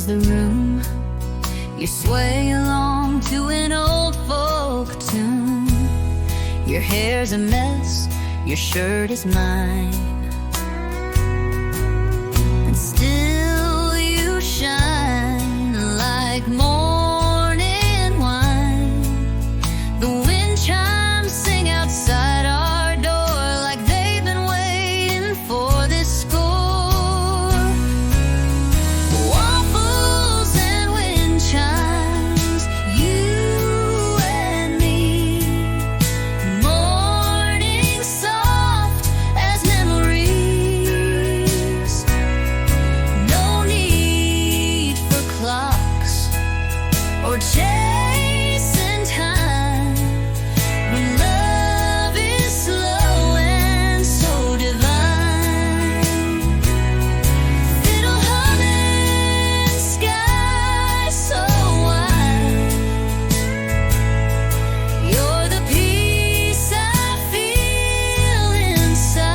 fills the room. You sway along to an old folk tune. Your hair's a mess, your shirt is mine, and still you shine like morning wine. The wind chimes sing outside our door like they've been waiting for this score. Waffles and wind chimes, you and me. Morning soft as memories. No need for clocks or chasing time when love is slow and so divine. Fiddle humming, sky so wide. You're the peace I feel inside.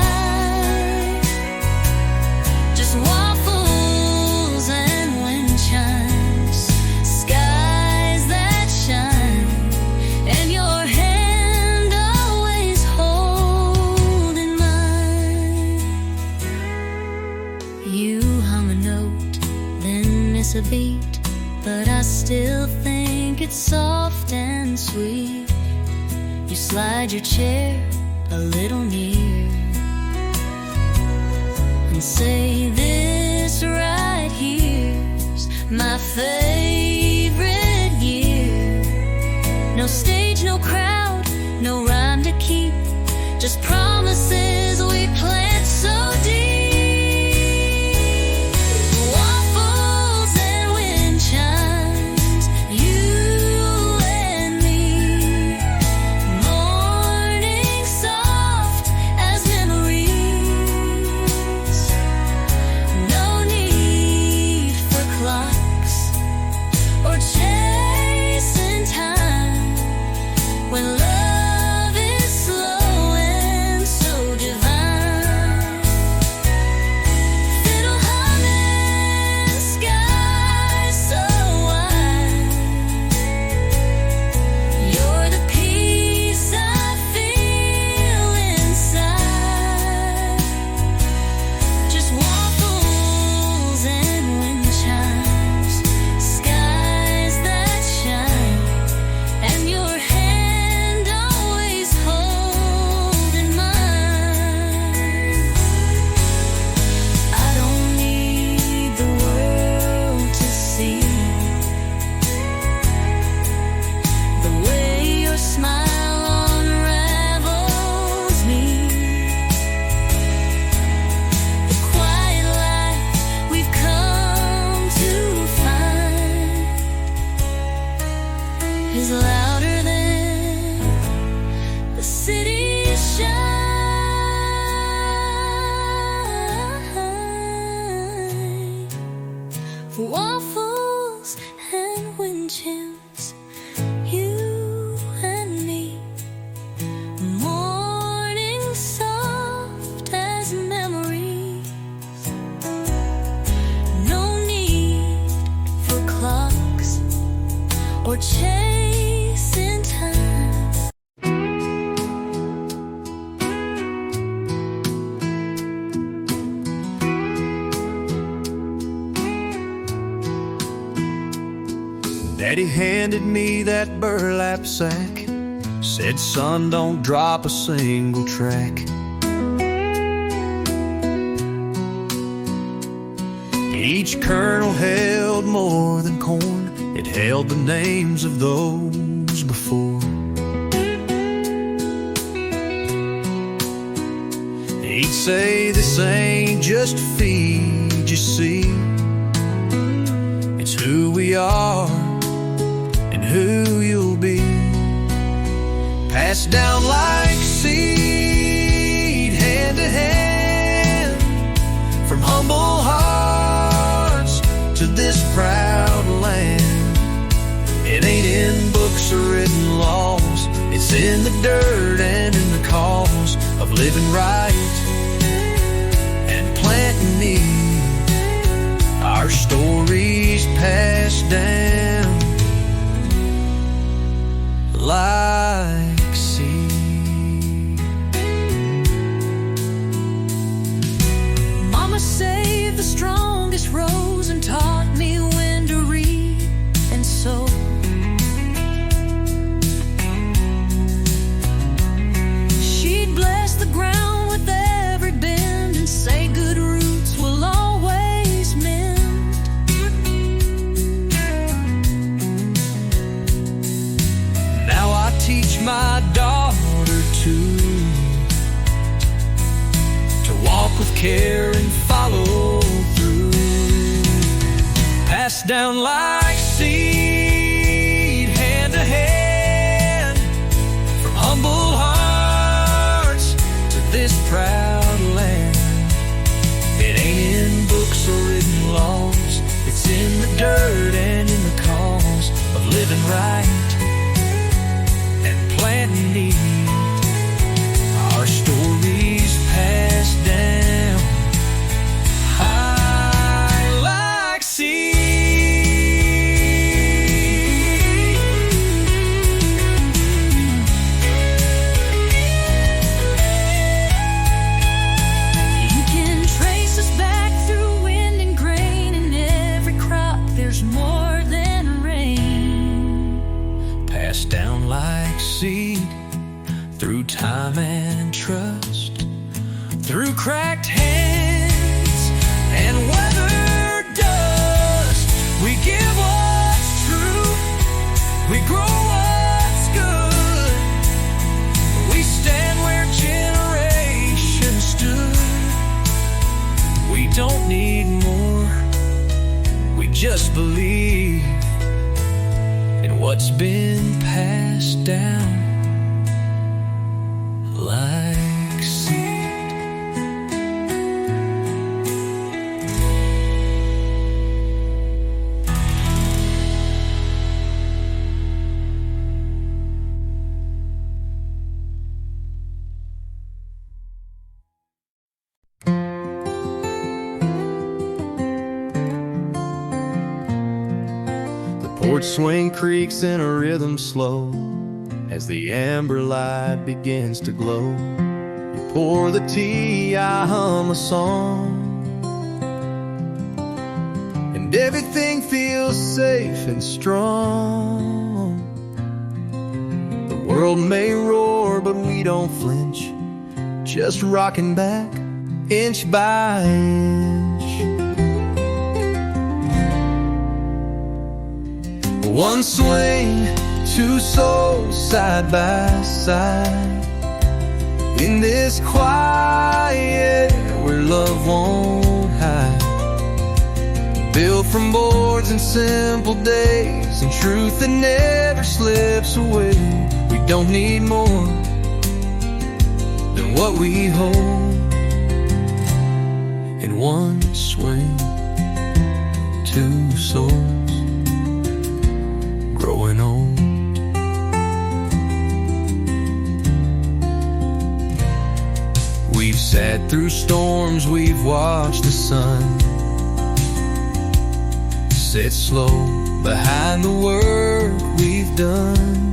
Just waffles and wind chimes, skies that shine, and your hand always holding mine. You hum a note, then miss a beat, but I still think it's soft and sweet. You slide your chair a little near and say, this right here's my favorite year. No stage, no crowd, no rhyme to keep, just promises we plant so deep. Waffles and wind chimes, you and me. Morning soft as memories. No need for clocks or chasing time when love is slow and so divine. Fiddle humming, sky so wide. You're the peace I feel inside. Just waffles and wind chimes, skies that shine, and your hand always holding mine. I don't need the world to see the way your smile unravels me. The quiet life we've come to find is louder than the city's shine. Waffles and wind chimes, you and me. Morning soft as memories. No need for clocks or chasing time. Daddy handed me that burlap sack, said, son, don't drop a single track. Each kernel held more than corn, it held the names of those before. He'd say, this ain't just a feed, you see, it's who we are and who you'll be. Passed down like seed, hand to hand, from humble hearts to this proud land. It ain't in books or written laws, it's in the dirt and in the cause of living right and planting need. Our stories passed down like seed. Mama saved the strongest rose and taught me when to read and sow. She'd bless the ground with every bend and say good roots will always mend. Now I teach my daughter to walk with care and follow through. Passed down like seed, hand to hand, from humble hearts to this proud land. It ain't in books or written laws, it's in the dirt and in the cause of living right and planting need. Our stories passed down high like seed. You can trace us back through wind and grain. In every crop there's more than rain. Passed down like seed, through time and trust, through cracked hands and weathered dust. We give what's true, we grow what's good. We stand where generations stood. We don't need more, we just believe in what's been passed down like seed. The porch swing creaks in a rhythm slow as the amber light begins to glow. You pour the tea, I hum a song, and everything feels safe and strong. The world may roar, but we don't flinch, just rocking back inch by inch. One swing, two souls side by side, in this quiet where love won't hide. Built from boards and simple days, and truth that never slips away. We don't need more than what we hold. In one swing, two souls growing old. We've sat through storms, we've watched the sun set slow behind the work we've done.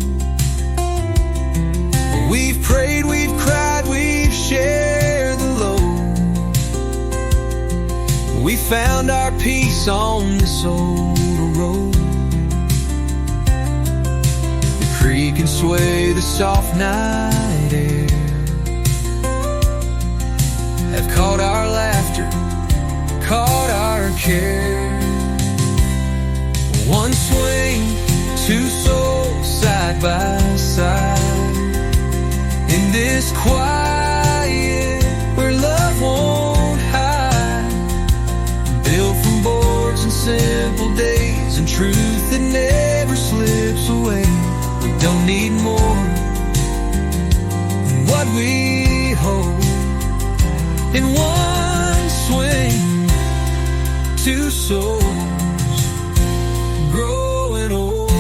We've prayed, we've cried, we've shared the load. We found our peace on this old road. The creak and sway, the soft night air have caught our laughter, caught our care. One swing, two souls side by side, in this quiet where love won't hide. Built from boards and simple days, and truth that never slips away. We don't need more than what we hold. In one swing, two souls growing old.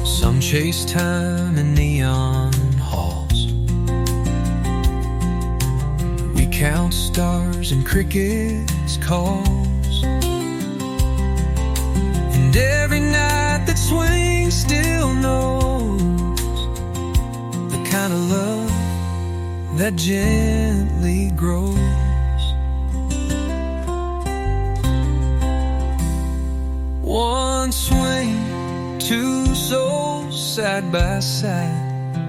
Some chase time in neon halls. We count stars and crickets' calls. And every night that swings still knows the kind of love that gently grows. One swing, two souls side by side.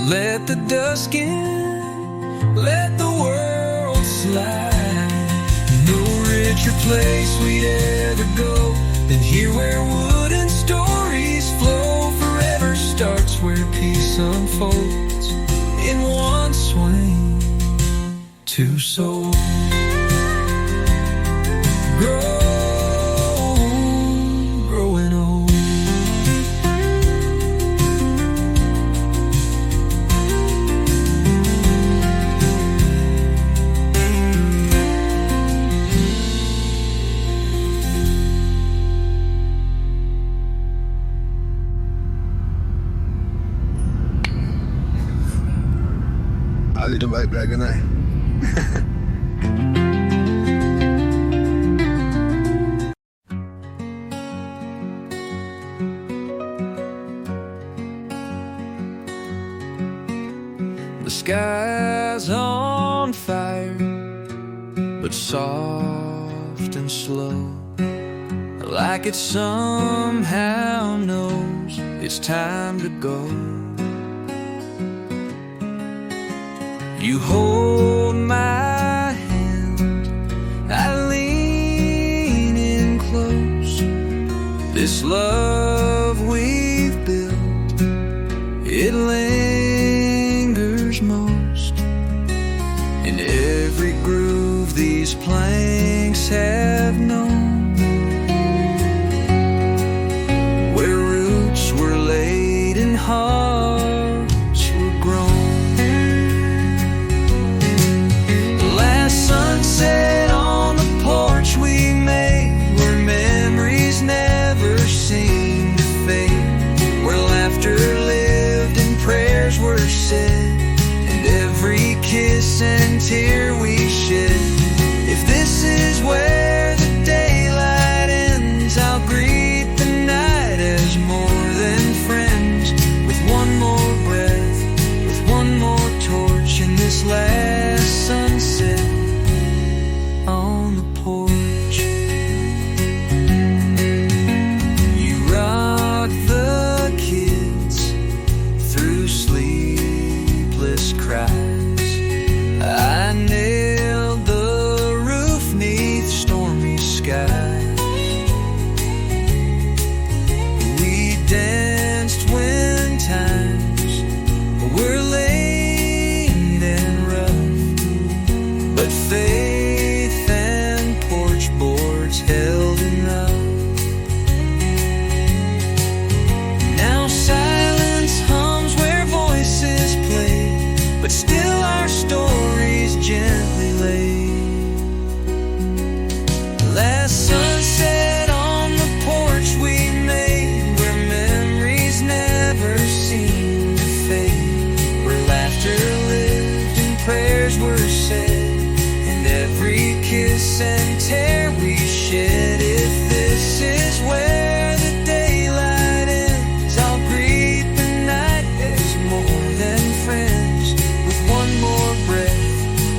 Let the dusk in, let the world slide. No richer place we'd ever go than here where wooden stories flow. Forever starts where peace unfolds. In one swing, two souls growing old. I'll do my back and I. The sky's on fire, but soft and slow, like it somehow knows it's time to go. You hold my hand, I lean in close. This love we've built, it lingers most. In every groove these planks have known, where roots were laid and hearts were grown. Sunset on the porch we made, where memories never seem to fade, where laughter lived and prayers were said, and every kiss and tear we shed. If this is where the daylight ends, I'll greet the night as more than friends, with one more breath, with one more torch in this last sunset on the porch. You rock the kids through sleepless cries. I nailed the roof 'neath stormy skies. We danced when times were late and rough, but faith and porch boards held enough. Now silence hums where voices play, but still our stories gently lay. Last sunset on the porch we made, where memories never seem to fade, where laughter lived and prayers were said, and every kiss and tear we shed. If this is where the daylight ends, I'll greet the night as more than friends, with one more breath,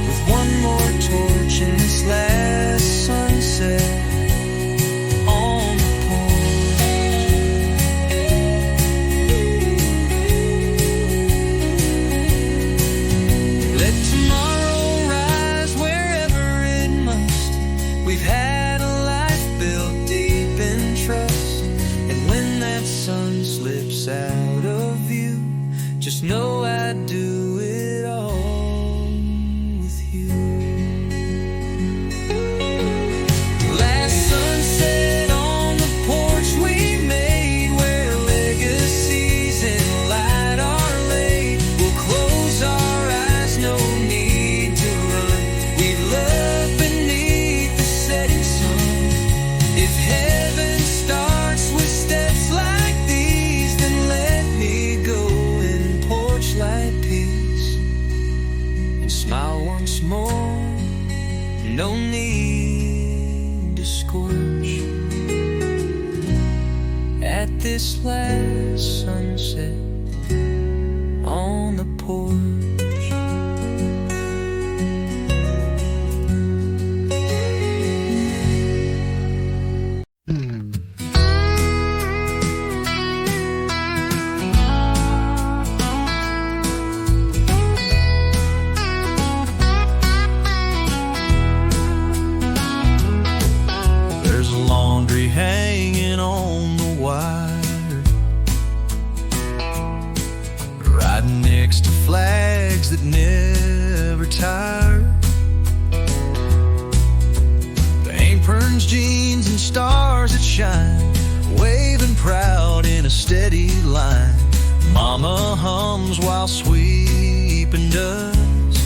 with one more torch in this last sunset on the porch. Let tomorrow rise wherever it must. We've had a life built deep in once more. No need to scorch at this last sunset on the porch. There's laundry hanging on the wire, right next to flags that never tire. The aprons, jeans, and stars that shine, waving proud in a steady line. Mama hums while sweeping dust,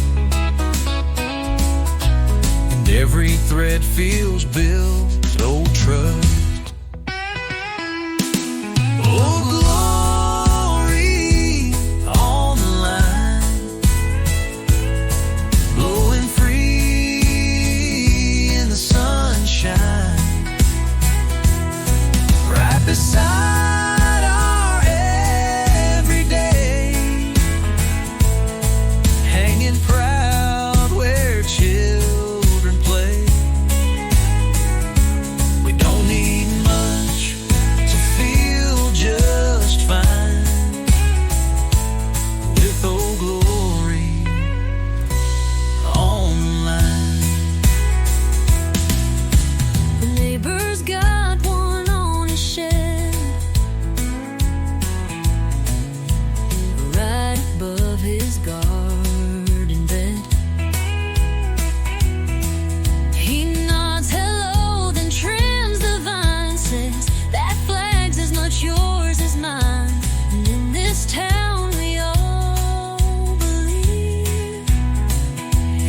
and every thread feels built old trust. Old glory on the line, blowing free in the sunshine, right beside our everyday, hanging proud where children play. We don't need much to feel just fine, with Old Glory on the line. The neighbor's got one on his shed, right above his garden bed. He nods hello, then trims the vine, says that flag's as much yours as mine. And in this town we all believe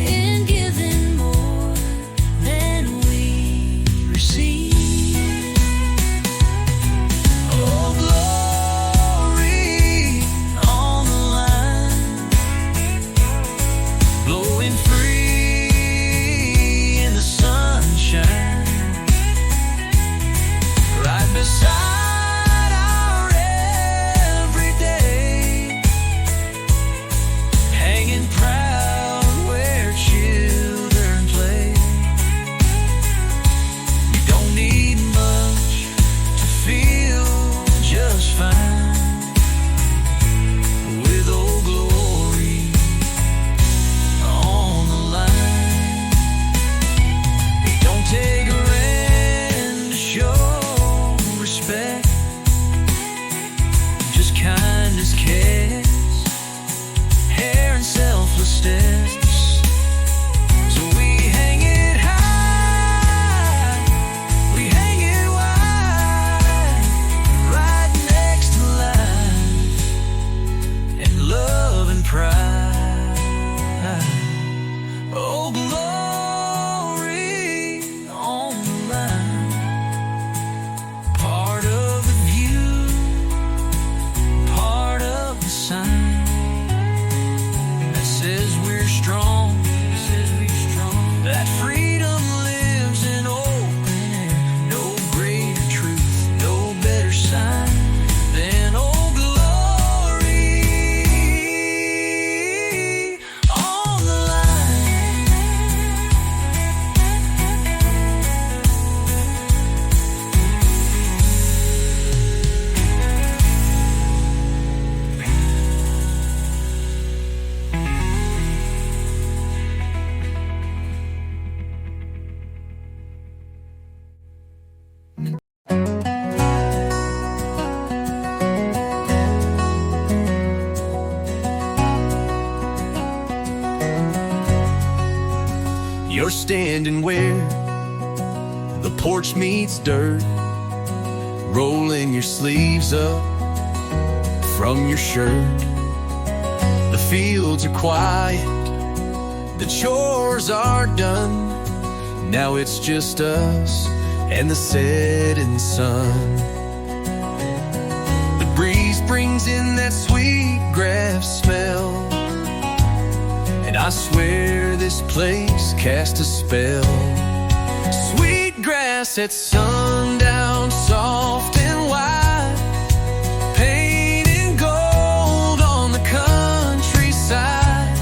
in giving more than we receive. Old glory on the line, blowing free in the sunshine, right beside our everyday, hanging proud where children play. You don't need much to feel just fine, with Old Glory on the line. It don't take a rent to show respect, just kindness, cares, hair and selfless steps. So we hang it high, we hang it wide, right next to life and love and pride. Oh, glory on the line, part of the view, part of the sign that says we're strong, that freedom lives in open air. No greater truth, no better sign than Old Glory on the line. You're standing where the porch meets dirt, rolling your sleeves up from your shirt. The fields are quiet, the chores are done. Now it's just us and the setting sun. The breeze brings in that sweet grass smell, and I swear this place cast a spell. Sweet grass at sundown, soft and wide, painted gold on the countryside.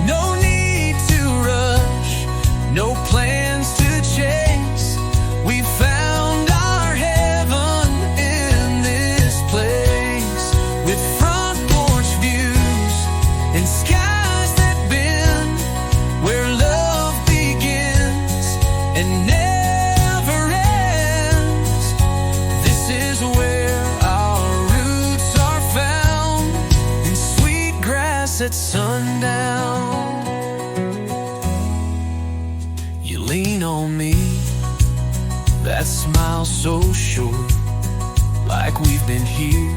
No need to rush, no plans to chase. We found our heaven in this place, with front porch views and skies that bend, where love begins and never ends. This is where our roots are found, in sweet grass at sundown. You lean on me, that smile so sure, like we've been here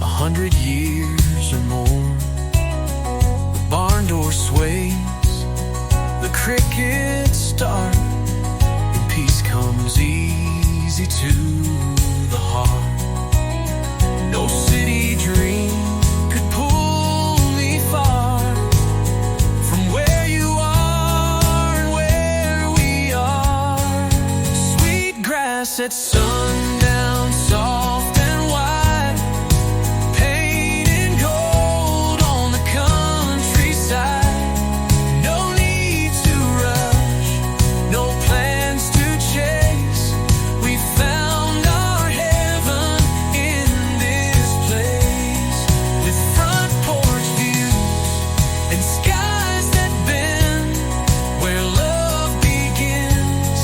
100 years or more. The barn door sways, the crickets start, and peace comes easy to the heart. No city dream could pull me far from where you are and where we are. Sweet grass at sundown, soft and wide, painted gold on the countryside. No need to rush, no plans to chase. We found our heaven in this place, with front porch views and skies that bend, where love begins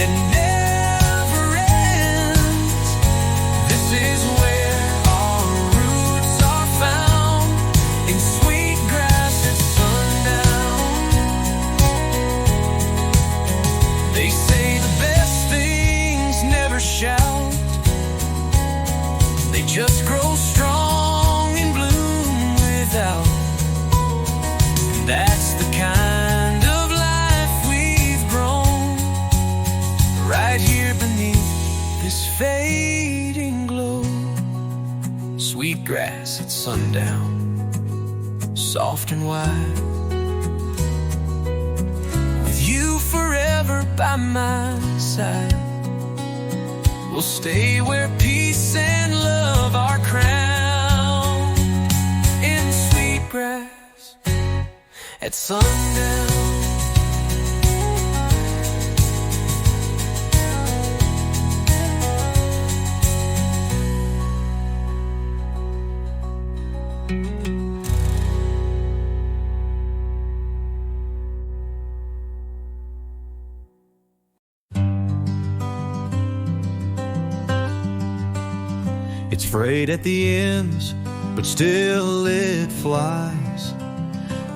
and never ends. This is where our roots are found, in sweet grass at sundown. They say the best things never shout, they just grow strong and bloom without. And that's the kind of life we've grown, right here beneath this fading glow. Sweet grass at sundown, soft and wide, with you forever by my side. We'll stay where peace and love are crowned, in sweet grass at sundown. It's frayed at the ends, but still it flies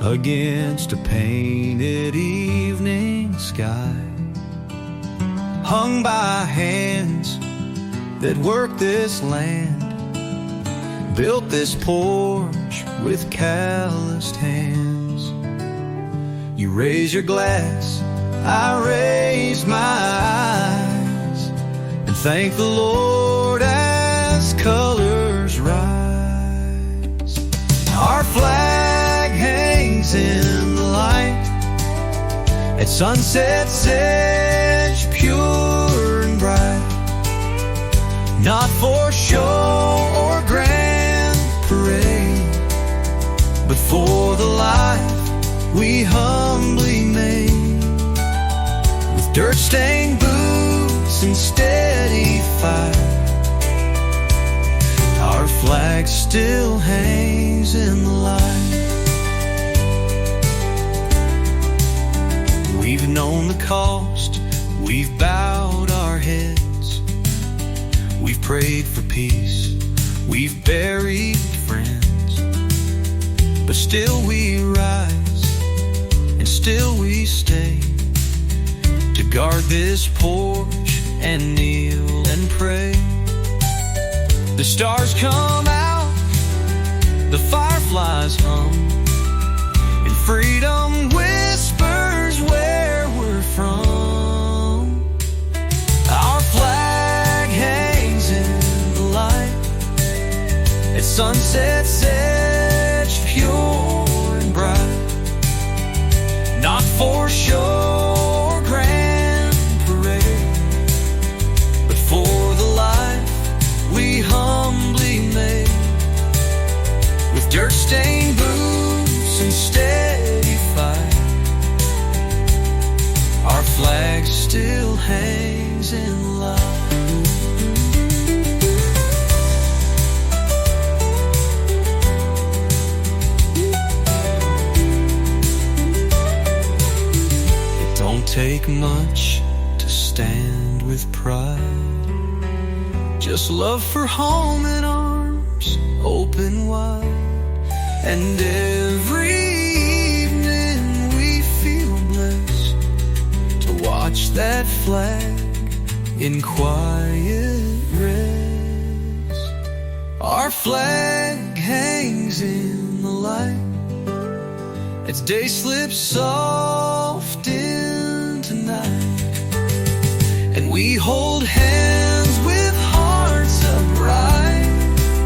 against a painted evening sky, hung by hands that work this land, built this porch with calloused hands. You raise your glass, I raise my eyes, and thank the Lord as colors rise. Our flag hangs in the light at sunset's edge, pure and bright, not for show or grand parade, but for the life we humbly made, with dirt-stained boots and steady fire. Our flag still hangs in the light. We've known the cost, we've bowed our heads, we've prayed for peace, we've buried friends, but still we rise and still we stay to guard this porch and kneel and pray. The stars come out, the fireflies hum, and freedom whispers where we're from. Our flag hangs in the light at sunset's edge, pure and bright, still hangs in love. It don't take much to stand with pride, just love for home and arms open wide. And every evening we feel blessed to watch that flag in quiet rest. Our flag hangs in the light as day slips soft into night, and we hold hands with hearts upright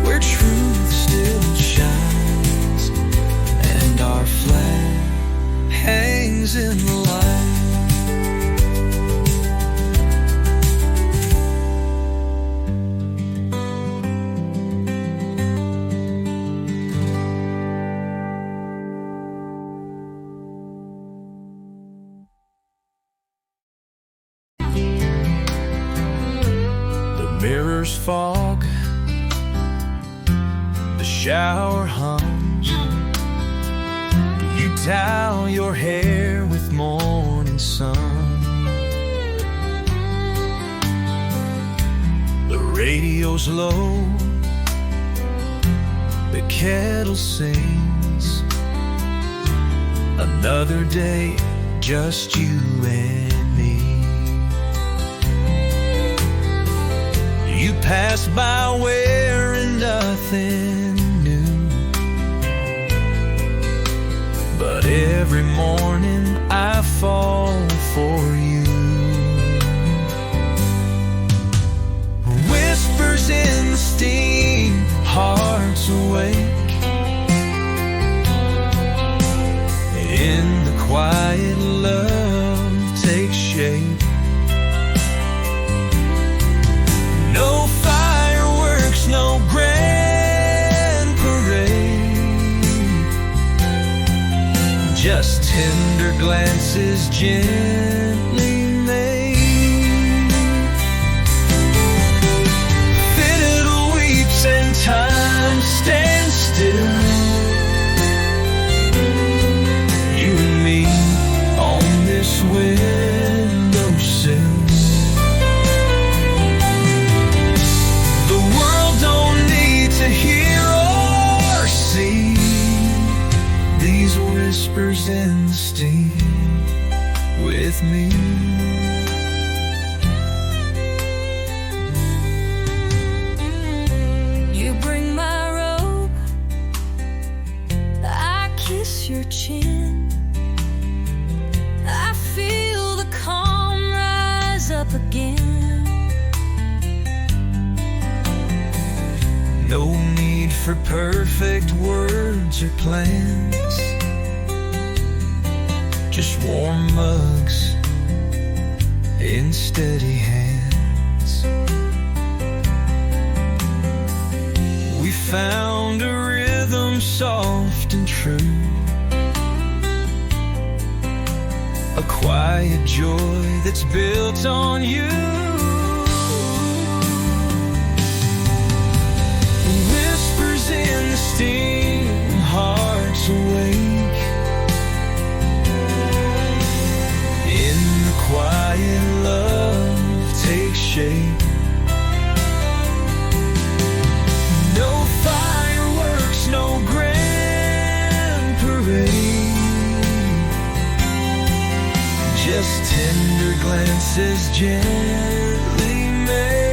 where truth still shines, and our flag hangs in the light. Mirrors fog, the shower hums. You towel your hair with morning sun. The radio's low, the kettle sings. Another day, just you and me. You pass by wearing nothing new, but every morning I fall for you. Whispers in the steam, hearts awake. In the quiet, love takes shape. No fireworks, no grand parade, just tender glances gently made. Fiddle weeps and time stands still. You and me on this windowsill. To hear or see these whispers in the steam with me. You bring my robe, I kiss your chin. I feel the calm rise up again. No need for perfect words or plans, just warm mugs in steady hands. We found a rhythm soft and true, a quiet joy that's built on you. In the steam, hearts awake. In the quiet, love takes shape. No fireworks, no grand parade, just tender glances gently made.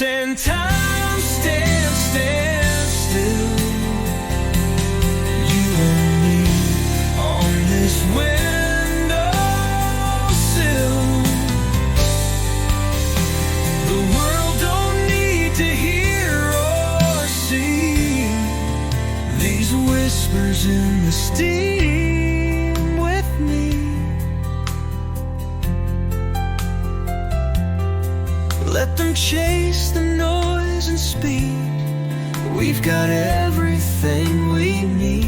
And time stands still. You and me on this windowsill. The world don't need to hear or see these whispers in the steam with me. Let them chase the noise and speed. We've got everything we need.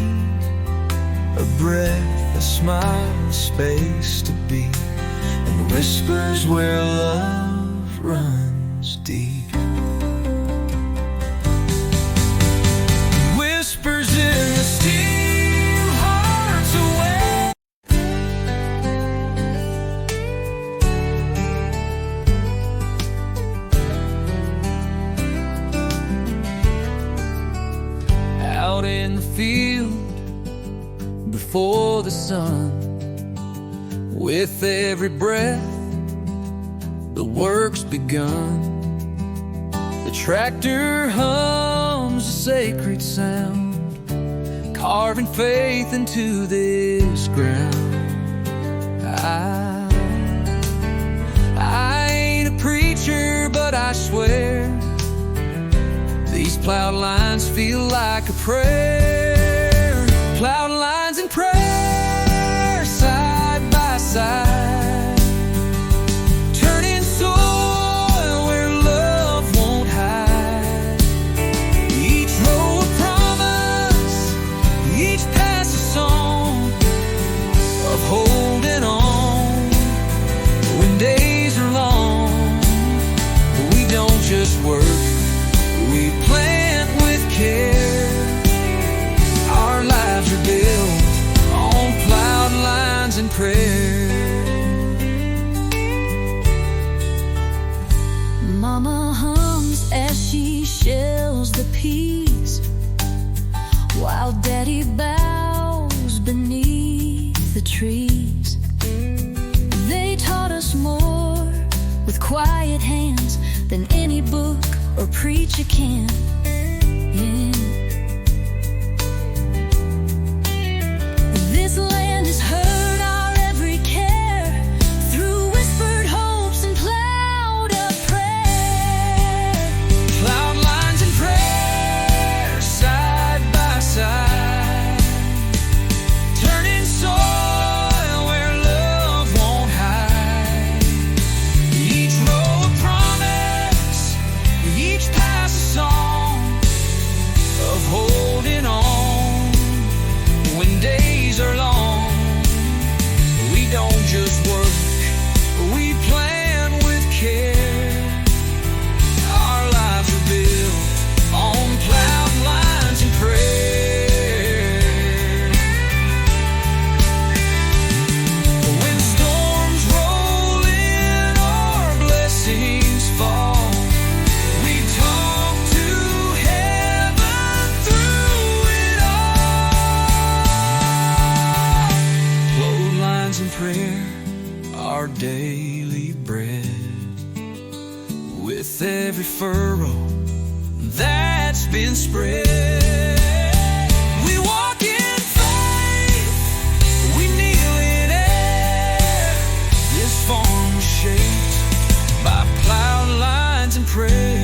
A breath smile, space to be, and whispers where love runs deep. Whispers in the steel hearts away. Out in the field before the sun, with every breath the work's begun. The tractor hums a sacred sound, carving faith into this ground. I ain't a preacher, but I swear these plowed lines feel like a prayer. Plowed lines and prayer, side by side, turning soil where love won't hide. Each row a promise, each pass a song of holding on when days are long. We don't just work, we plant with care. Our lives are built on plowed lines and prayer. Mama hums as she shells the peas, while Daddy bows beneath the trees. They taught us more with quiet hands than any book or preacher can. This land has heard our every care through whispered hopes and plowed up prayer. Plowed lines and prayer, side by side, turning soil where love won't hide. Each row a promise, each pass a song of holding on when days are long. We don't just work, we plan with care. Our lives are built on plowed lines and prayer. When storms roll in or blessings fall, we talk to heaven through it all. Load lines and prayer, our daily bread. With every furrow that's been spread, we walk in faith, we kneel in air. This farm was shaped by plowed lines and prayer.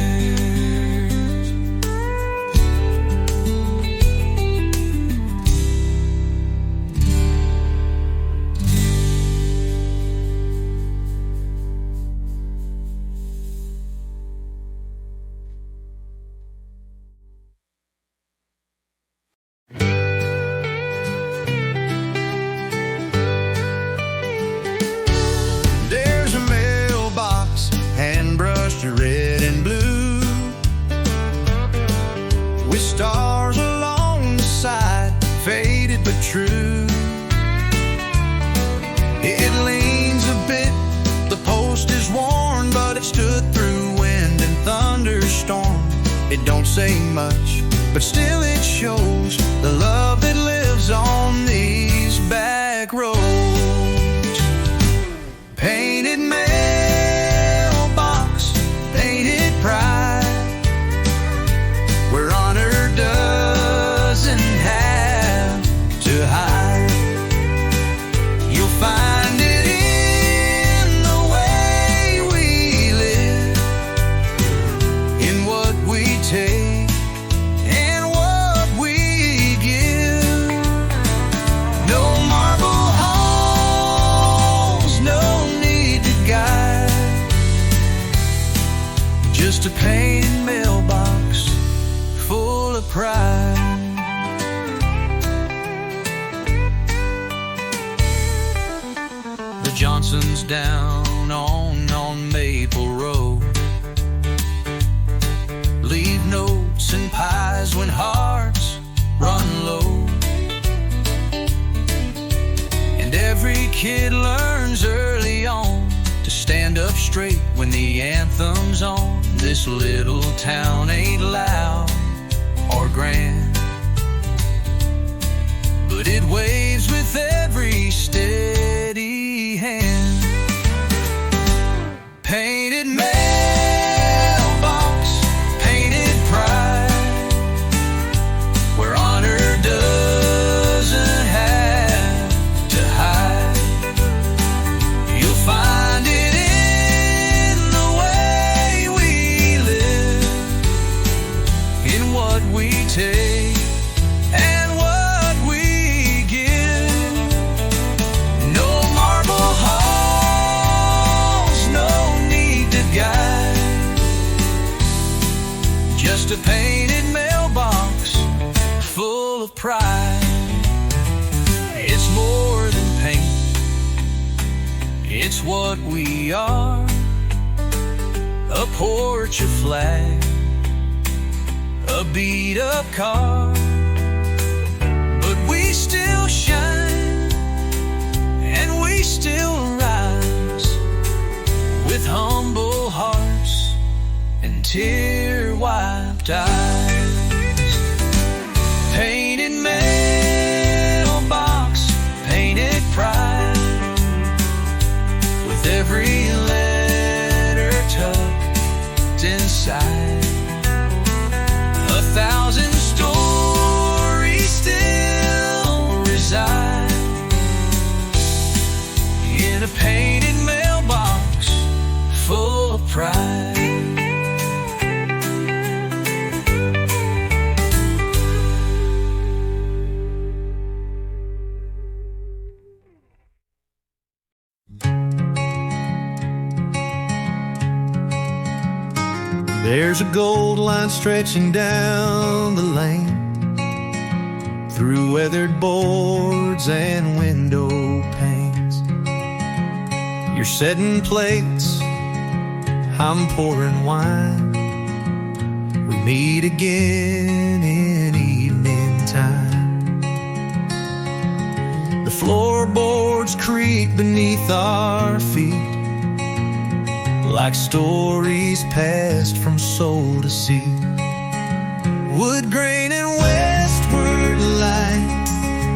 There's a mailbox, hand brushed red and blue, with stars along the side, faded but true. It leans a bit, the post is worn, but it stood through wind and thunderstorm. It don't say much, but still it shows the love that lives on these back roads. Painted mailbox, painted pride, where honor doesn't have to hide. You'll find it in the way we live, in what we take and what we give. Johnson's down on Maple Road. Leave notes and pies when hearts run low. And every kid learns early on to stand up straight when the anthem's on. This little town ain't loud or grand, but it waves with every steady hand. Painted mailbox, painted pride, where honor doesn't have to hide. You'll find it in the way we live, in what we take and what we give. No marble halls, no need to guide, just a painted mailbox full of pride. It's more than paint, it's what we are. A porch, a flag, a beat-up car, but we still shine and we still rise, with humble hearts and tear-wiped eyes. Painted mailbox, painted pride, with every letter tucked inside. 1,000 stories still reside in a painted mailbox full of pride. There's a gold line stretching down the lane, through weathered boards and window panes. You're setting plates, I'm pouring wine. We meet again in evening time. The floorboards creak beneath our feet, like stories passed from soul to sea. Wood grain and westward light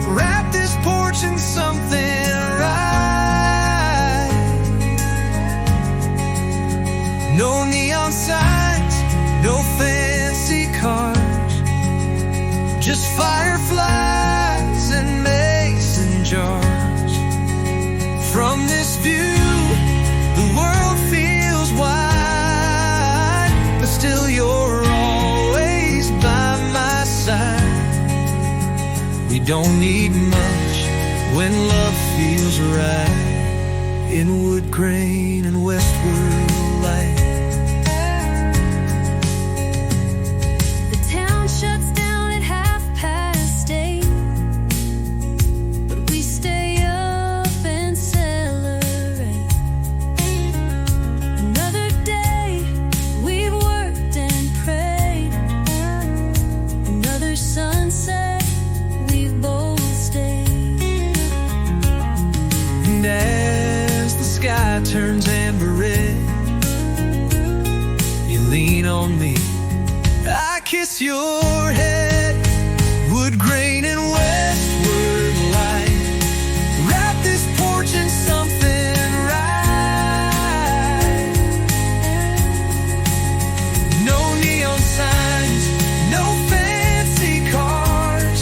wrap this porch in something right. No neon signs, no fancy cars, just fireflies and mason jars. From this view, the world feels wide, but still you're always by my side. We don't need much when love feels right, in wood grain and westward light. The town shuts down at 8:30, but we stay up and celebrate. Another day we've worked and prayed, another sunset we've both stayed. And as the sky turns amber red, you lean on me, I kiss your head. Wood grain and westward light wrap this porch in something right. No neon signs, no fancy cars,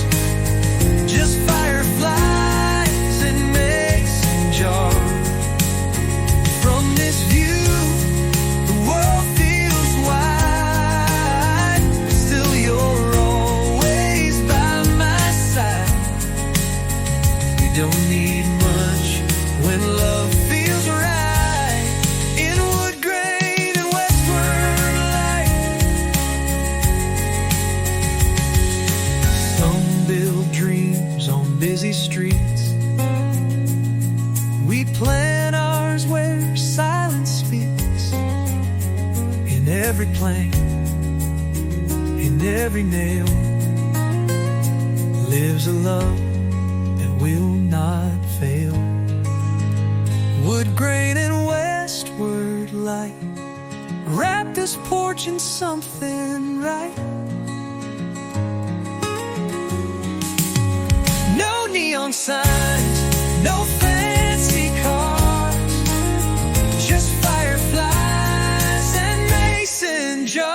just fireflies and mason jars. From this view, the world feels wide, but still you're always by my side. We don't need much when love feels right, in wood grain and westward light. Some build dreams on busy streets, we plan every plank, in every nail, lives a love that will not fail. Wood grain and westward light, wrap this porch in something right. No neon signs, no fancy cars, just fireflies and mason jars.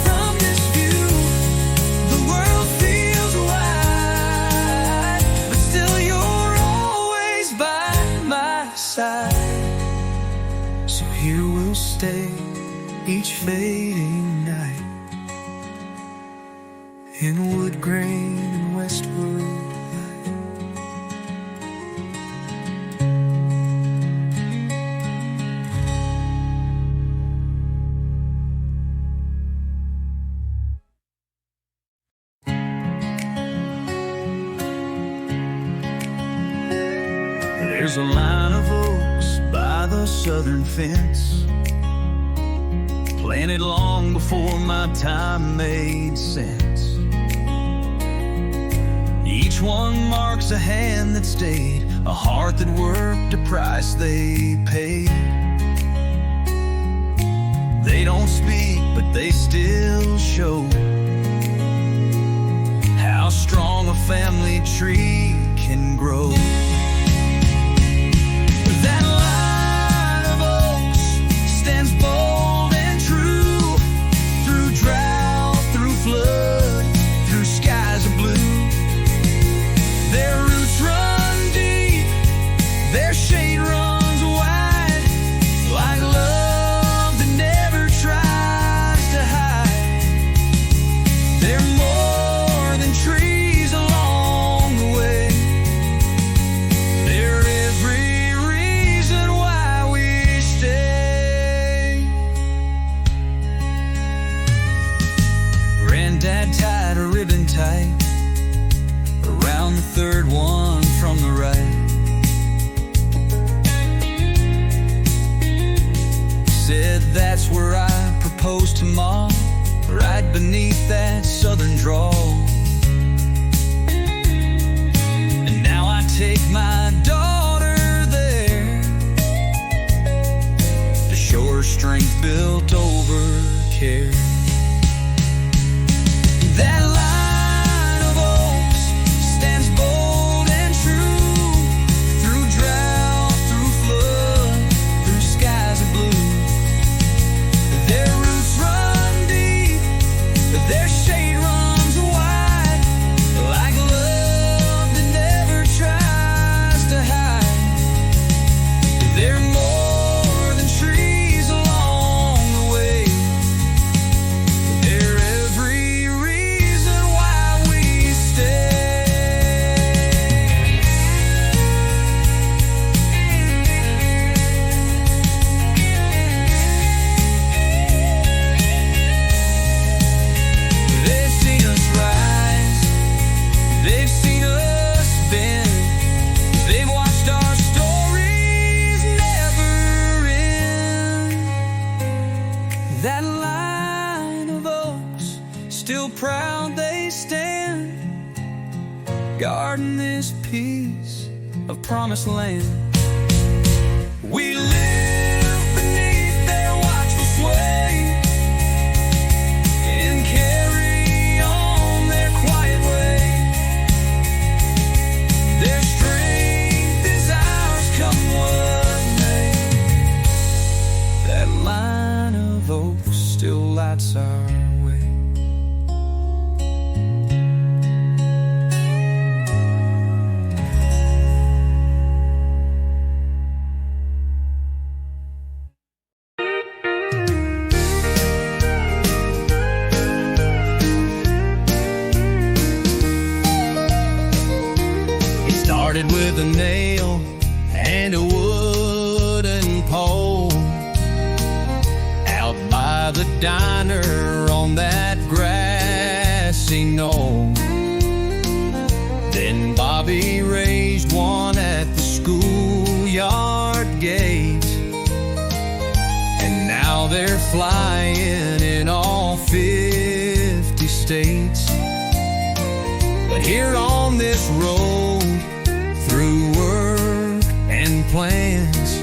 From this view, the world feels wide, but still you're always by my side. So here we'll stay each fading night, in wood grain and westward light. There's a line of oaks by the southern fence, planted long before my time made sense. Each one marks a hand that stayed, a heart that worked, a price they paid. They don't speak, but they still show how strong a family tree can grow. That line of oaks stands bold and true, through drought, through flood, through skies of blue. Their roots run deep, their shade runs wide, like love that never tries to hide. They're more than trees along the way, they're every reason why we stay. Granddad tied a ribbon tight around the third one from the right. Said that's where I proposed to Mom, right beneath that southern draw. And now I take my daughter there to show her strength built over care. That line of oaks stands bold and true, through drought, through flood, through skies of blue. Their roots run deep, their shade runs wide, like love that never tries to hide. They're more than trees along the way, they're every reason why we stay. They've seen us rise, they've seen us bend, they've watched our stories never end. That line of oaks, still proud they stand, guarding this piece of promised land. We live beneath their watchful sway, and carry on their quiet way. Their strength is ours, come what may. That line of oaks still lights our way. It started with a nail and a wooden pole out by the diner on that grassy knoll. Then Bobby raised one at the schoolyard gate, and now they're flying in all 50 states. But here on this road, through work and plans,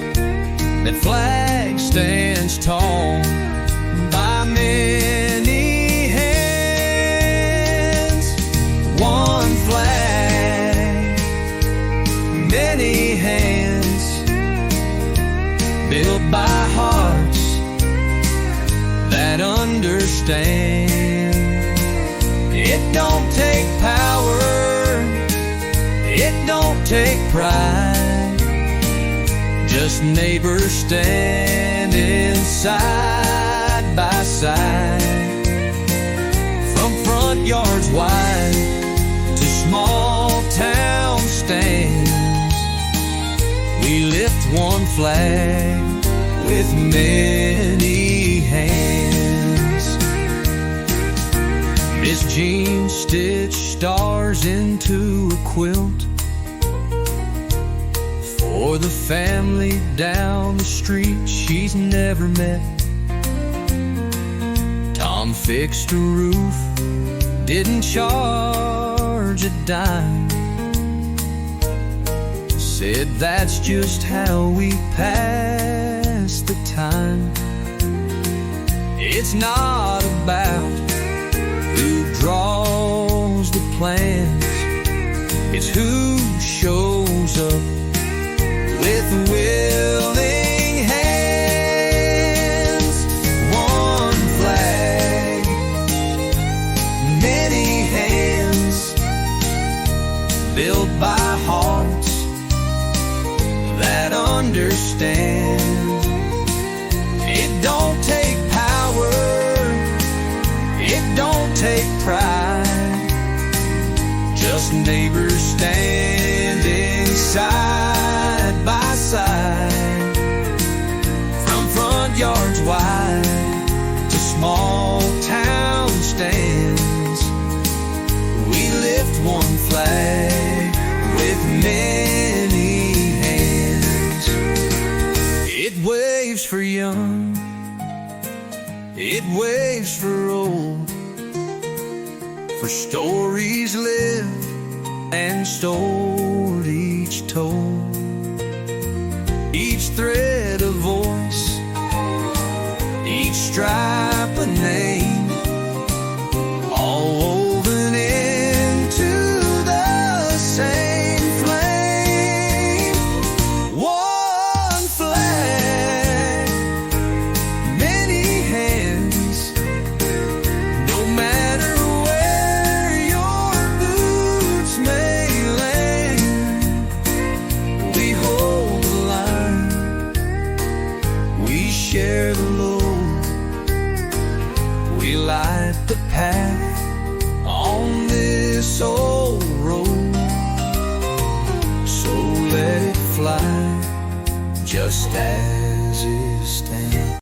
that flag stands tall by many hands. One flag, many hands, built by hearts that understand. It don't take power, it don't take pride, just neighbors standing side by side. From front yards wide to small town stands, we lift one flag with many hands. Miss Jean stitched stars into a quilt for the family down the street she's never met. Tom fixed a roof, didn't charge a dime, said that's just how we pass the time. It's not about who draws the plans, it's who shows up with willing hands. One flag, many hands, built by hearts that understand. It don't take power, it don't take pride, just neighbors standing side by side. From front yards wide to small town stands, we lift one flag with many hands. It waves for young, it waves for old, for stories lived and stored, each told, each thread a voice, each stripe a name, all woven into the same flame. One flag, many hands, no matter where your boots may land. We hold the line, we share the load, we light the path on this old road. So let it fly, just as it stands.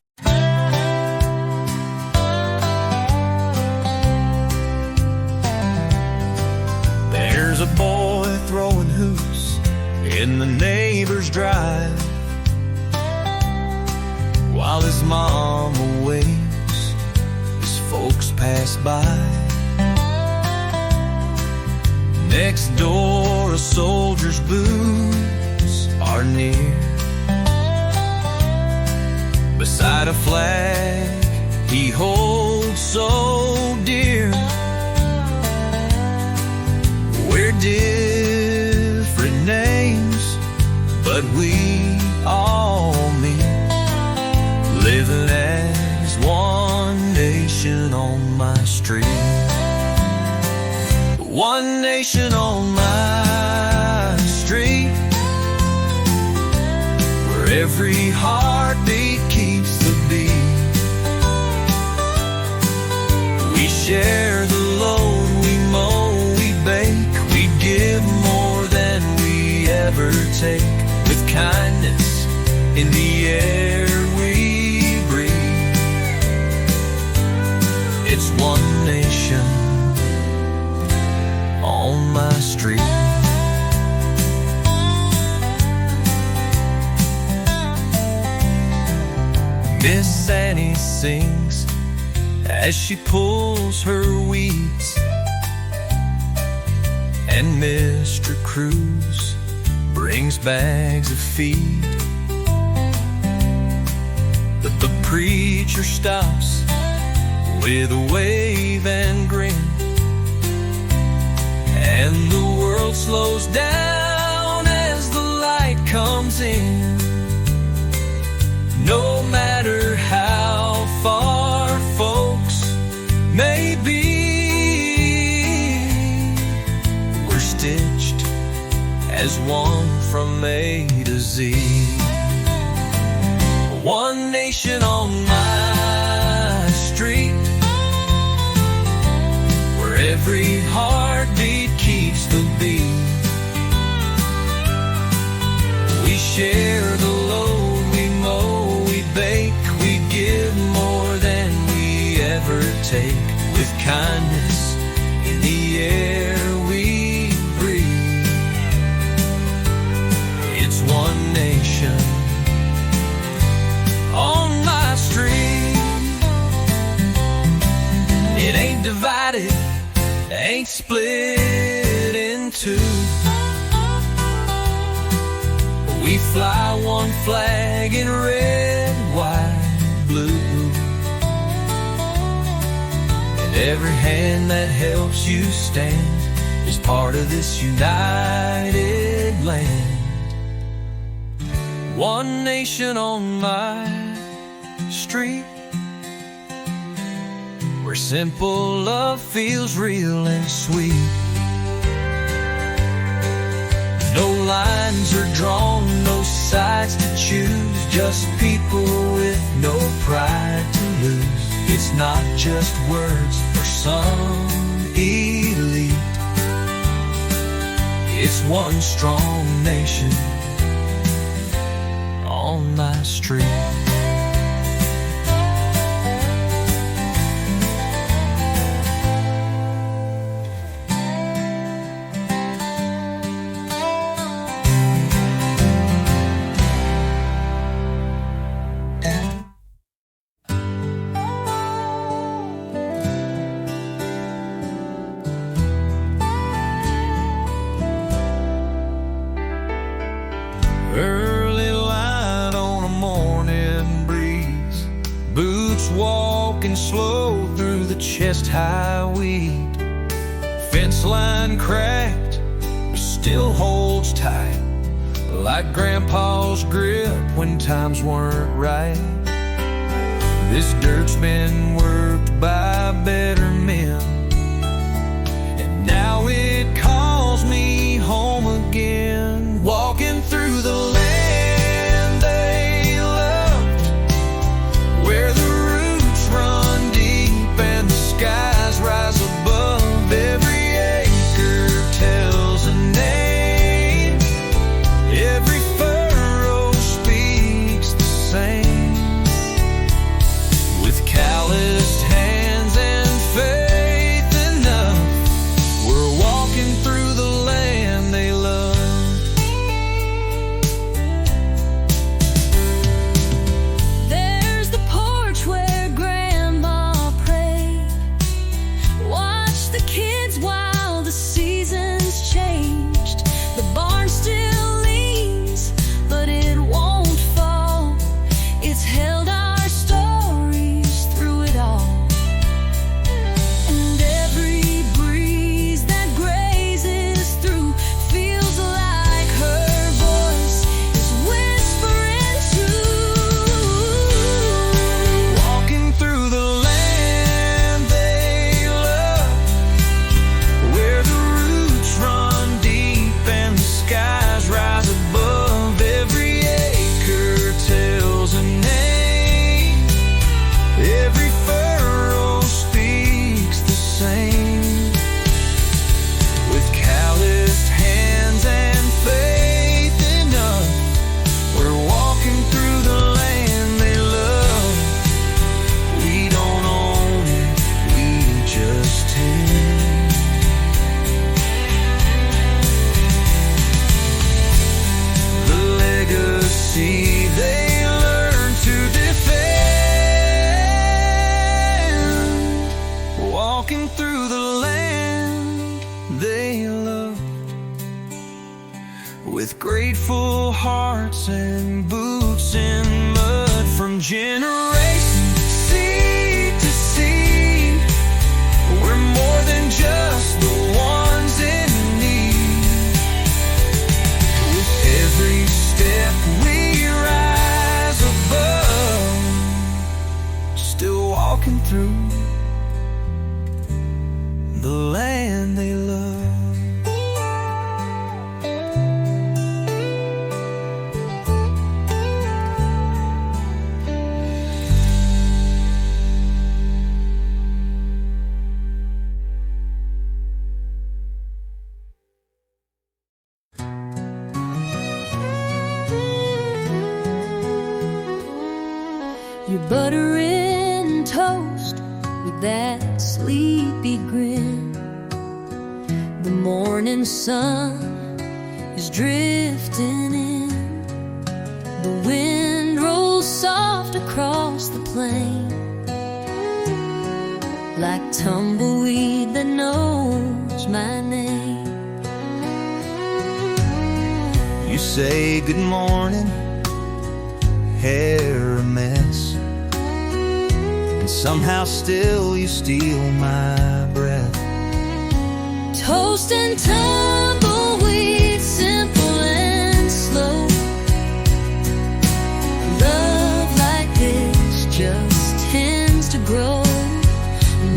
There's a boy throwing hoops in the neighbor's drive, while his mama waves as folks pass by. Next door, a soldier's boots are near, beside a flag he holds so dear. We're different names, but we all meet living as one nation on my street. One nation on my street, where every heartbeat keeps the beat. We share the load, we mow, we bake, we give more than we ever take, with kindness in the air we breathe. It's one nation on my street. Miss as Annie sings as she pulls her weeds, and Mr. Cruz brings bags of feed. But the preacher stops with a wave and grin, and the world slows down as the light comes in. No matter how far folks may be, we're stitched as one from A to Z. One nation on my street, where every heartbeat keeps the beat. We share the load, we mow, we bake, we give more than we ever take, with kindness in the air we breathe. It's one nation on my street. It ain't divided, ain't split in two. We fly one flag in red, white, blue. And every hand that helps you stand is part of this united land. One nation on my street, where simple love feels real and sweet. No lines are drawn, no sides to choose, just people with no pride to lose. It's not just words for some elite, it's one strong nation on my street. Early light on a morning breeze, boots walking slow through the chest-high weed. Fence line cracked, but still holds tight, like Grandpa's grip when times weren't right. This dirt's been worked by better men, and now it calls me home again. Walking through the land they loved, where the roots run deep and the skies rise above. Every acre tells a name, every furrow speaks the same. With calloused hands and faith enough, we're walking through with grateful hearts and boots in mud. From generation seed to seed, we're more than just the ones in need. With every step we rise above, still walking through the land they love. You're buttering toast with that sleepy grin. The morning sun is drifting in. The wind rolls soft across the plain, like tumbleweed that knows my name. You say good morning, hair a mess, and somehow still you steal my breath. Toast and tumbleweed, simple and slow. Love like this just tends to grow.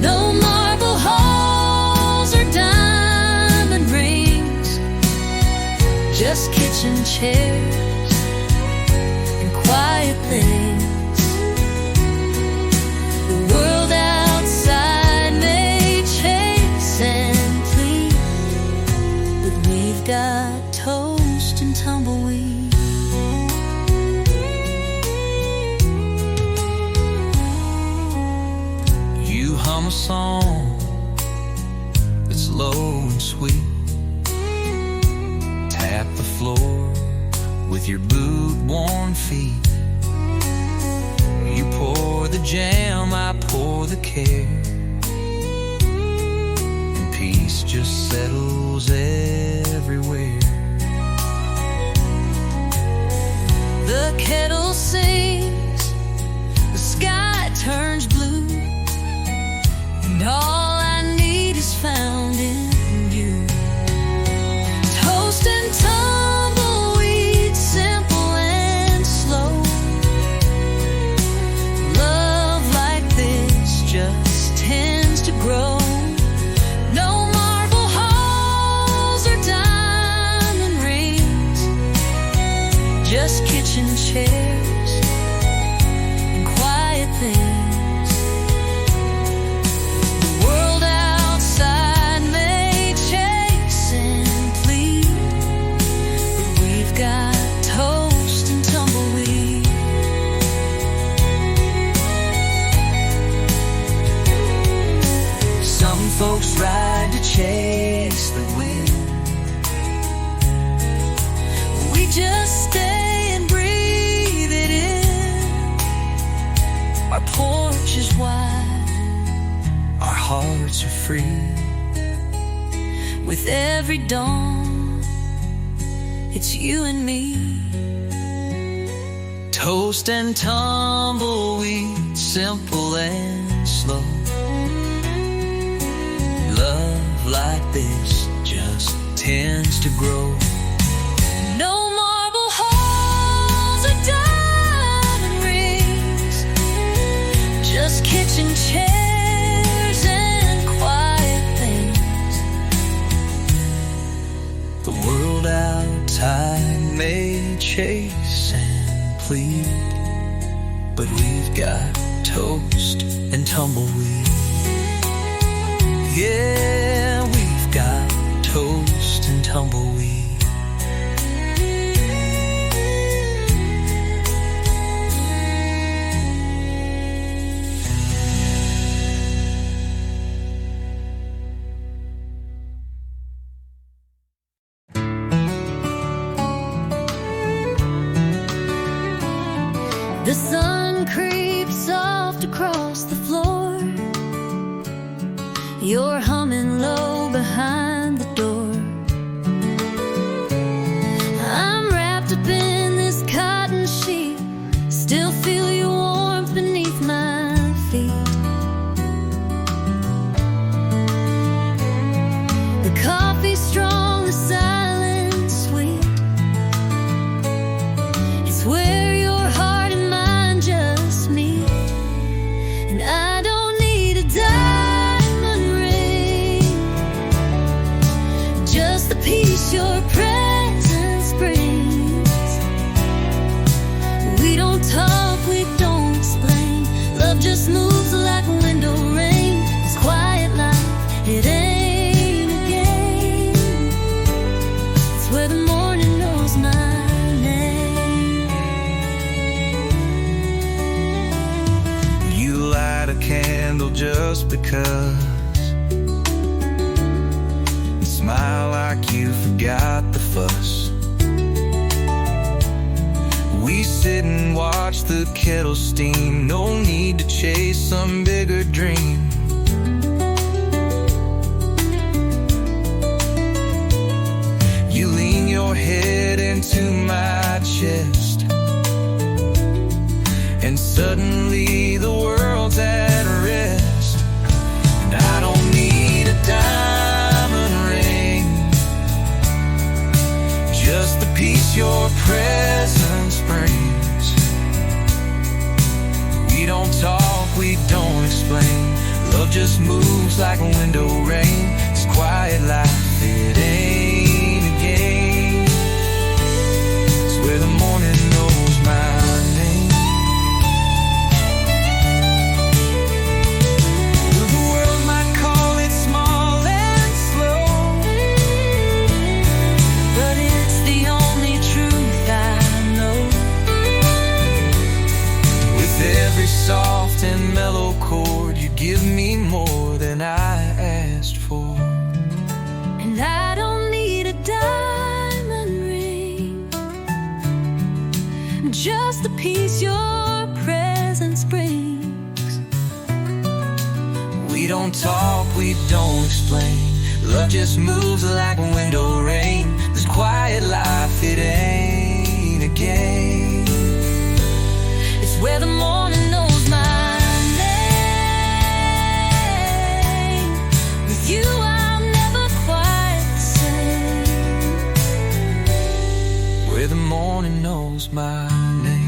No marble halls or diamond rings, just kitchen chairs and quiet things. The world outside may chase and plead, but we've got toast and tumbleweed. You hum a song that's low and sweet, tap the floor with your boot-worn feet. You pour the jam, I pour the care, and peace just settles everywhere. The kettle sings, the sky turns blue, and all I need is found in you. Toast and tumbleweed, simple and slow. Love like this just tends to grow. No marble halls or diamond rings, just kitchen chairs and quiet things. The world outside may chase and plead, but we've got toast and tumbleweed. Some folks ride to chase the wind. We just stay and breathe it in. Our porch is wide, Our hearts are free. with every dawn, it's you and me. Toast and tumbleweed, simple and slow. Love like this just tends to grow. No marble halls or diamond rings, just kitchen chairs and quiet things. The world outside may chase and plead, but we've got toast and tumbleweed. Yeah, we've got toast and tumbleweed. The sun creeps soft across the floor. You're humming low behind the door. presence brings. We don't talk, we don't explain. Love just moves like window rain. It's quiet life, it ain't a game. It's where the morning knows my name. You light a candle just because, and smile like you forgot the fuss. We sit and watch the kettle steam. No need to chase some bigger dream. You lean your head into my chest, and suddenly the world's at rest. And I don't need a diamond ring, just the peace your presence brings. We don't talk, we don't explain. Love just moves like window rain. It's quiet life, it ain't a game. It's where the morning knows my name. The world might call it small and slow, But it's the only truth I know. with every soft and mellow chord. You give me more than I asked for. And I don't need a diamond ring, just the peace your presence brings. We don't talk, we don't explain. Love just moves like window rain. This quiet life, it ain't a game. It's where the morning knows my name. With you I'm never quite the same. Where the morning knows my name.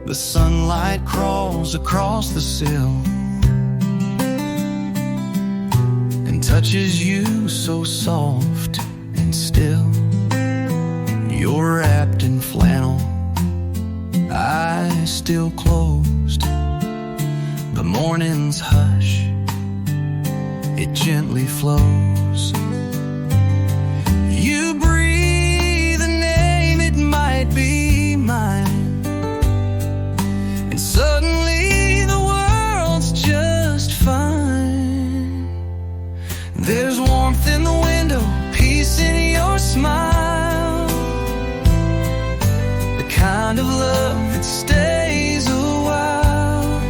The sunlight crawls across the sill and touches you so soft and still. You're wrapped in flannel, eyes still closed. The morning's hush, it gently flows. You breathe a name, it might be mine. Suddenly the world's just fine. There's warmth in the window, peace in your smile, the kind of love that stays a while.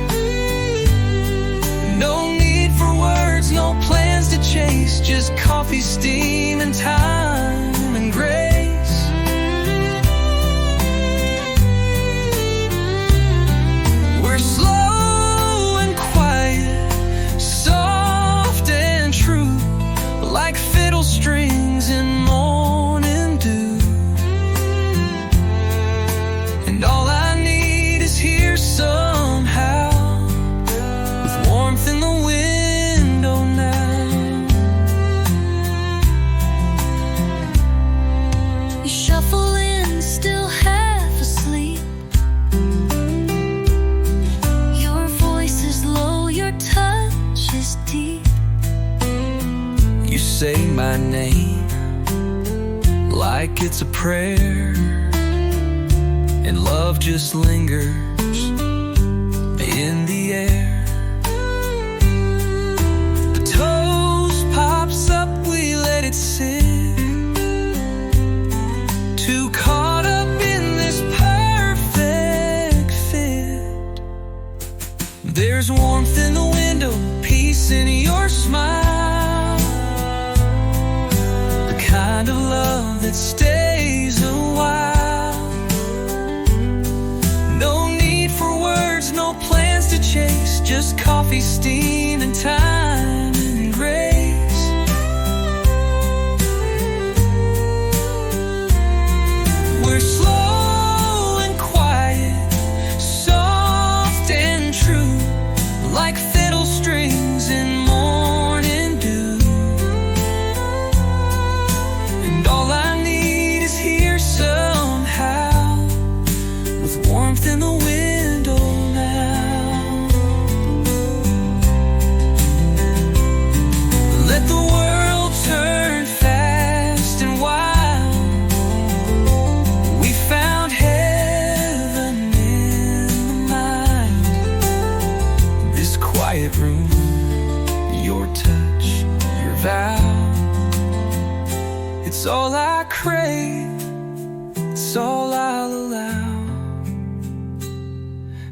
No need for words, no plans to chase, just coffee, steam, and time and grace. Slow and quiet, soft and true, like fiddle strings in morning dew. And all I need is here somehow, with warmth in the window now. You shuffle in, still half asleep. Touch is deep. You say my name like it's a prayer, and love just lingers in the air. The toast pops up, we let it sit. Too caught up in this perfect fit. There's warmth in the window, peace in your smile, the kind of love that stays a while. No coffee, steam, and time and grace. We're slow and quiet, soft and true, like fiddle strings in morning dew. And all I need is here somehow, with warmth in the window now. Let the world turn fast and wild. We found heaven in the mind. This quiet room, your touch, your vow, it's all I crave, it's all I'll allow.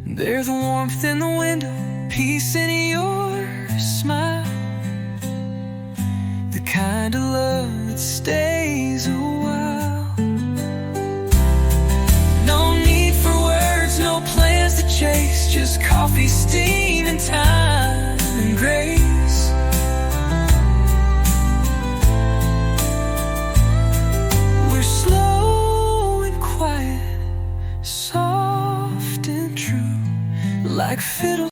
There's warmth in the window, peace in your smile, the kind of love that stays a while. No need for words, no plans to chase, just coffee, steam, and time and grace. We're slow and quiet, soft and true, like fiddle.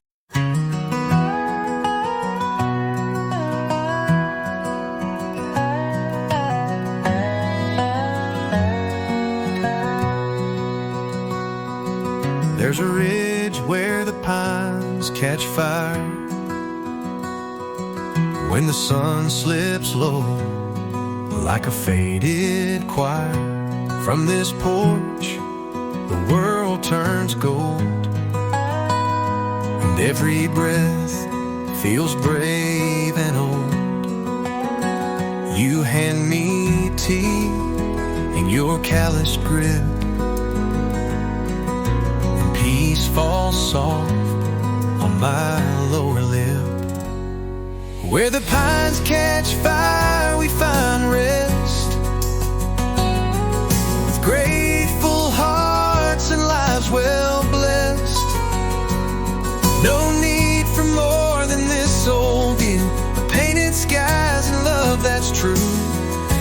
There's a ridge where the pines catch fire when the sun slips low, like a faded choir. From this porch, the world turns gold, and every breath feels brave and old. You hand me tea in your calloused grip, peace falls soft on my lower lip. Where the pines catch fire, we find rest, with grateful hearts and lives well blessed. No need for more than this old view, the painted skies and love that's true.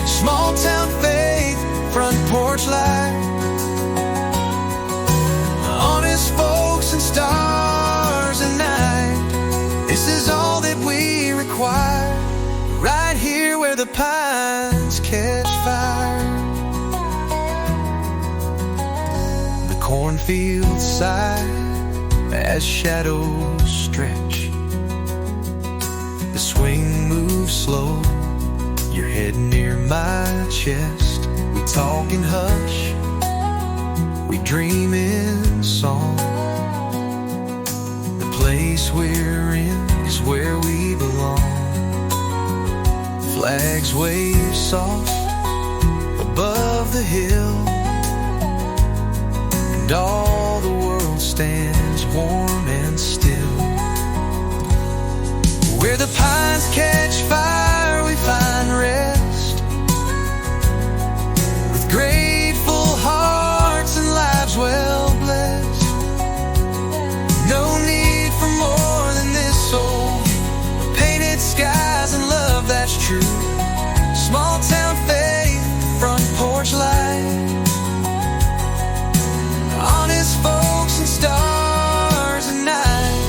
Small town faith, front porch life, honest folks and stars and night. This is all that we require, right here where the pines catch fire. The cornfields sigh as shadows stretch. The swing moves slow, your head near my chest. We talk in hush, we dream in song. The place we're in is where we belong. Flags wave soft above the hill, and all the world stands warm and still. Where the pines catch fire, we find rest, with grateful hearts and lives well blessed. No need for more than this soul, painted skies and love that's true. Small town faith, front porch life, honest folks and stars and night.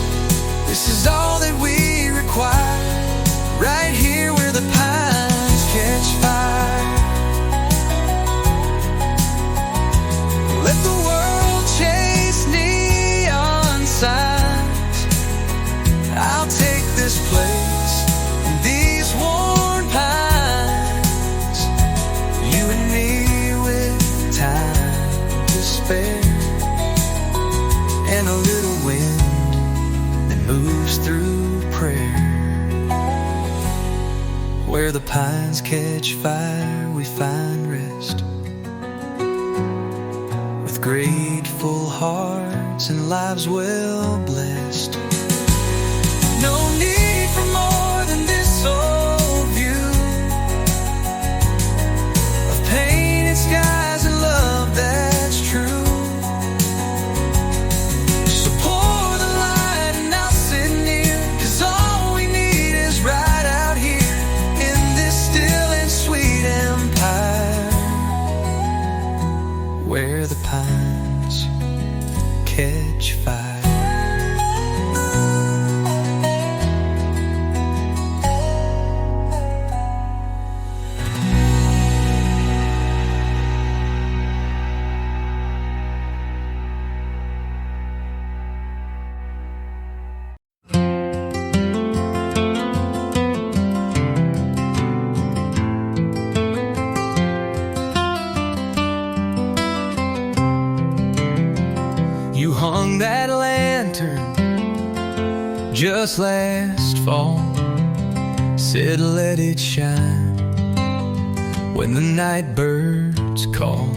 This is all that we require, right here where the pines catch fire. Let the world chase neon signs. I'll take this place and these worn pines, you and me with time to spare, and a little wind that moves through prayer. Where the pines catch fire, we find rest, with grateful hearts and lives well blessed. No need for more than this old view of painted skies and love that's true. So pour the light and I'll sit near, 'cause lantern just last fall, said let it shine when the night birds call.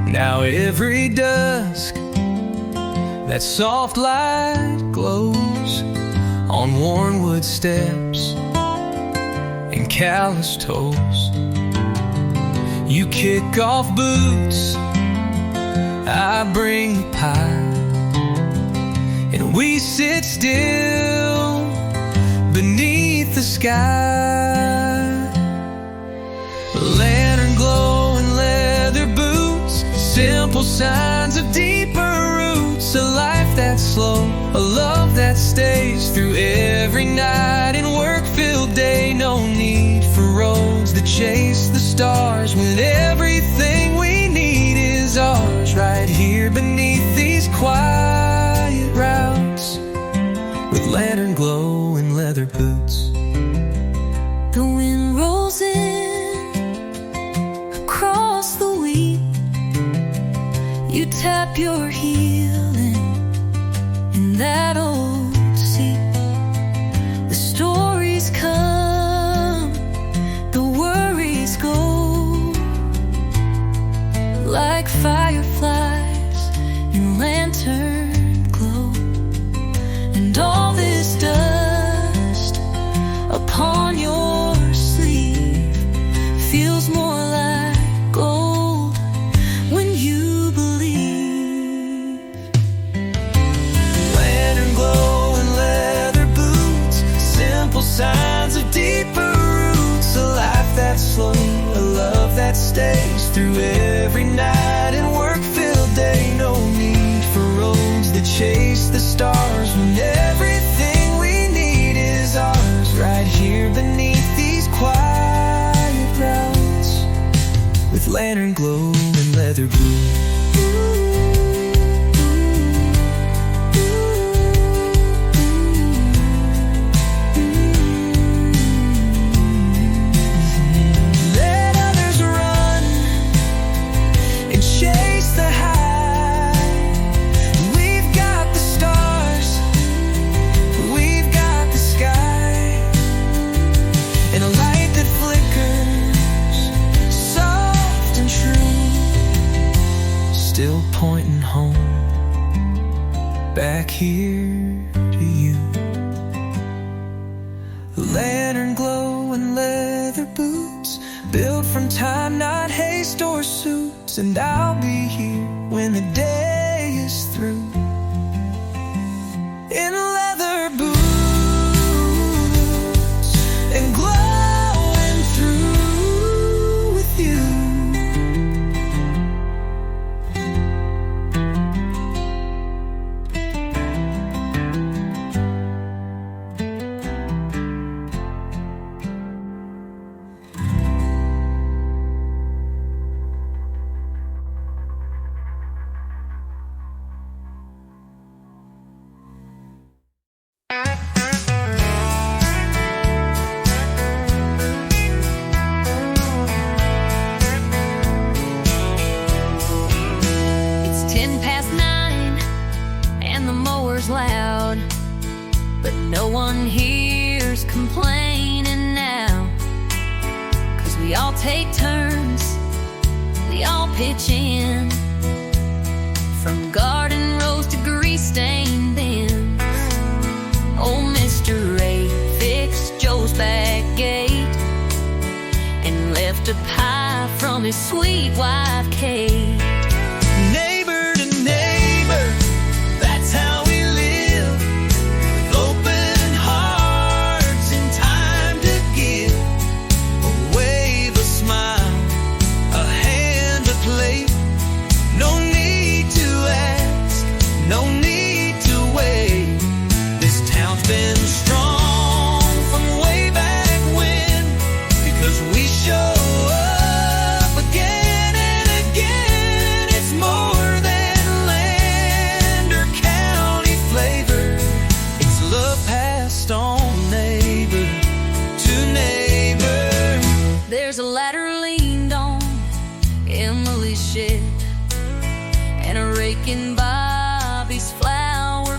Now every dusk that soft light glows on worn wood steps and calloused toes. You kick off boots, I bring the pie, and we sit still beneath the sky. Lantern glow and leather boots, simple signs of deeper roots. A life that's slow, a love that stays through every night and work-filled day. No need for roads that chase the stars when everything we need is ours. Right here beneath these quiet routes, with lantern glow and leather boots. The wind rolls in across the wheat. You tap your heel in that old seat. The stories come, the worries go, like fireflies in lantern glow. And all this dust upon your sleeve feels more like gold when you believe. Lantern glow and leather boots, simple signs of deeper roots. A life that's slow, a love that stays through every night and work-filled day. No need for roads that chase the stars when everything we need is ours. Right here beneath these quiet routes, with lantern glow and leather boots. Let others run and chase the high. We've got the stars, we've got the sky, and a light that flickers, soft and true, still pointing home, back here to you. Lantern glow and leather boots, built from time, not haste or suits. And I'll be here when the day is through, in leather boots and glowing through with you. It's 9:10 and the mower's loud, but no one here's complaining now. 'Cause we all take turns, we all pitch in, from garden rows to grease-stained bins. Old Mr. Ray fixed Joe's back gate and left a pie from his sweet wife Kate. Neighbor to neighbor, that's how we live, with open hearts and time to give. A wave, a smile, a hand, a plate. No need to ask, no need to wait. This town's been strong from way back when, because we show up again and again. It's more than land or county flavor, it's love passed on neighbor to neighbor. There's a ladder leaned on Emily's shed and a rake in Bobby's flower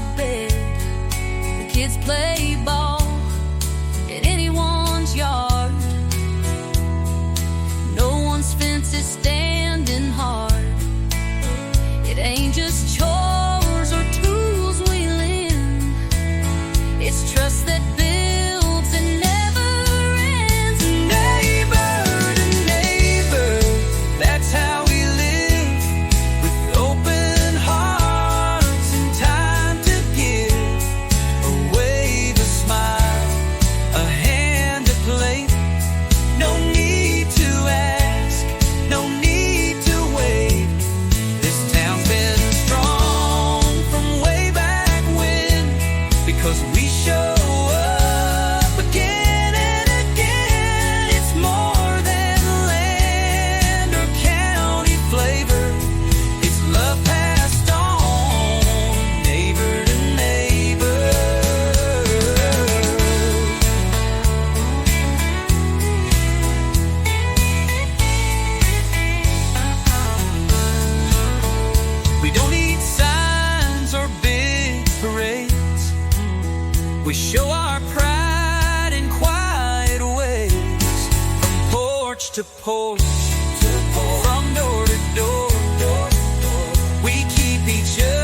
'cause we show up again and again. It's more than land or county flavor. It's love passed on, neighbor to neighbor. We don't need signs or big parades. We show our pride in quiet ways, from porch to porch, from door to door. We keep each other